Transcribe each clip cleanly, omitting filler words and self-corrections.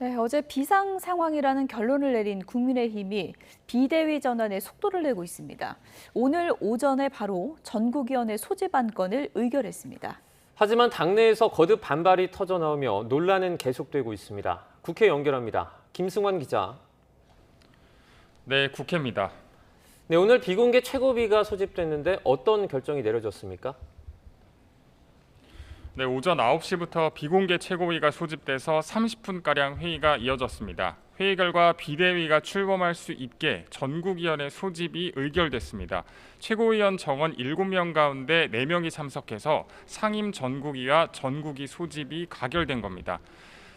네, 어제 비상 상황이라는 결론을 내린 국민의힘이 비대위 전환에 속도를 내고 있습니다. 오늘 오전에 바로 전국위원회 소집 안건을 의결했습니다. 하지만 당내에서 거듭 반발이 터져나오며 논란은 계속되고 있습니다. 국회 연결합니다. 김승환 기자. 네, 국회입니다. 네, 오늘 비공개 최고위가 소집됐는데 어떤 결정이 내려졌습니까? 네, 오전 9시부터 비공개 최고위가 소집돼서 30분가량 회의가 이어졌습니다. 회의 결과 비대위가 출범할 수 있게 전국위원회 소집이 의결됐습니다. 최고위원 정원 7명 가운데 4명이 참석해서 상임 전국위와 전국위 소집이 가결된 겁니다.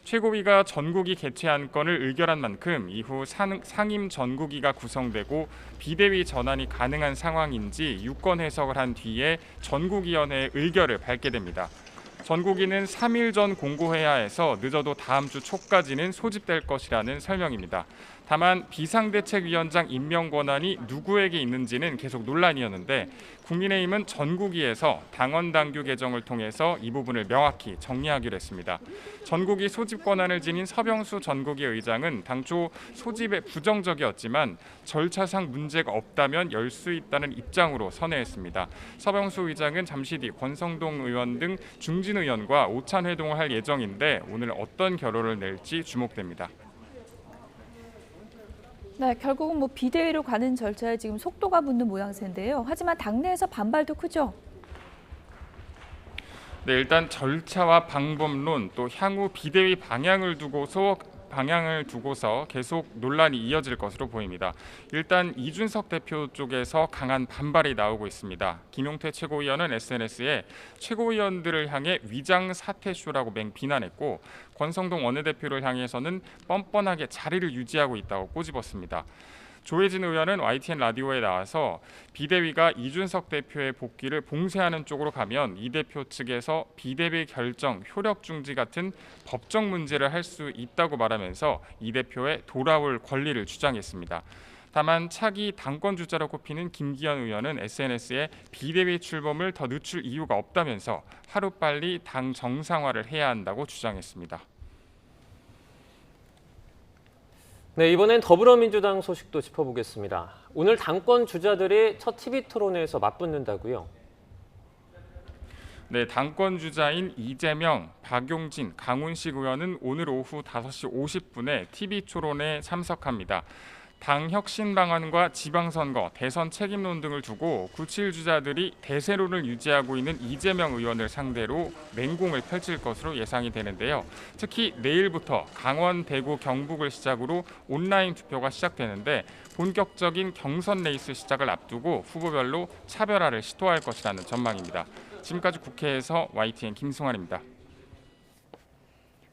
최고위가 전국위 개최 안건을 의결한 만큼 이후 상임 전국위가 구성되고 비대위 전환이 가능한 상황인지 유권 해석을 한 뒤에 전국위원회의 의결을 밟게 됩니다. 전국위는 3일 전 공고해야 해서 늦어도 다음 주 초까지는 소집될 것이라는 설명입니다. 다만 비상대책위원장 임명 권한이 누구에게 있는지는 계속 논란이었는데 국민의힘은 전국위에서 당원 당규 개정을 통해서 이 부분을 명확히 정리하기로 했습니다. 전국위 소집 권한을 지닌 서병수 전국위 의장은 당초 소집에 부정적이었지만 절차상 문제가 없다면 열 수 있다는 입장으로 선회했습니다. 서병수 의장은 잠시 뒤 권성동 의원 등 중진 의원과 오찬 회동을 할 예정인데 오늘 어떤 결론을 낼지 주목됩니다. 네, 결국은 비대위로 가는 절차에 지금 속도가 붙는 모양새인데요. 하지만 당내에서 반발도 크죠. 네, 일단 절차와 방법론 또 향후 비대위 방향을 두고서 계속 논란이 이어질 것으로 보입니다. 일단 이준석 대표 쪽에서 강한 반발이 나오고 있습니다. 김용태 최고위원은 SNS에 최고위원들을 향해 위장 사퇴쇼라고 맹비난했고 권성동 원내대표를 향해서는 뻔뻔하게 자리를 유지하고 있다고 꼬집었습니다. 조혜진 의원은 YTN 라디오에 나와서 비대위가 이준석 대표의 복귀를 봉쇄하는 쪽으로 가면 이 대표 측에서 비대위 결정 효력 중지 같은 법적 문제를 할 수 있다고 말하면서 이 대표의 돌아올 권리를 주장했습니다. 다만 차기 당권 주자로 꼽히는 김기현 의원은 SNS에 비대위 출범을 더 늦출 이유가 없다면서 하루빨리 당 정상화를 해야 한다고 주장했습니다. 네, 이번엔 더불어민주당 소식도 짚어보겠습니다. 오늘 당권 주자들이 첫 TV 토론회에서 맞붙는다고요? 네, 당권 주자인 이재명, 박용진, 강훈식 의원은 오늘 오후 5시 50분에 TV 토론에 참석합니다. 당 혁신 방안과 지방선거, 대선 책임론 등을 두고 97 주자들이 대세론을 유지하고 있는 이재명 의원을 상대로 맹공을 펼칠 것으로 예상이 되는데요. 특히 내일부터 강원, 대구, 경북을 시작으로 온라인 투표가 시작되는데 본격적인 경선 레이스 시작을 앞두고 후보별로 차별화를 시도할 것이라는 전망입니다. 지금까지 국회에서 YTN 김승환입니다.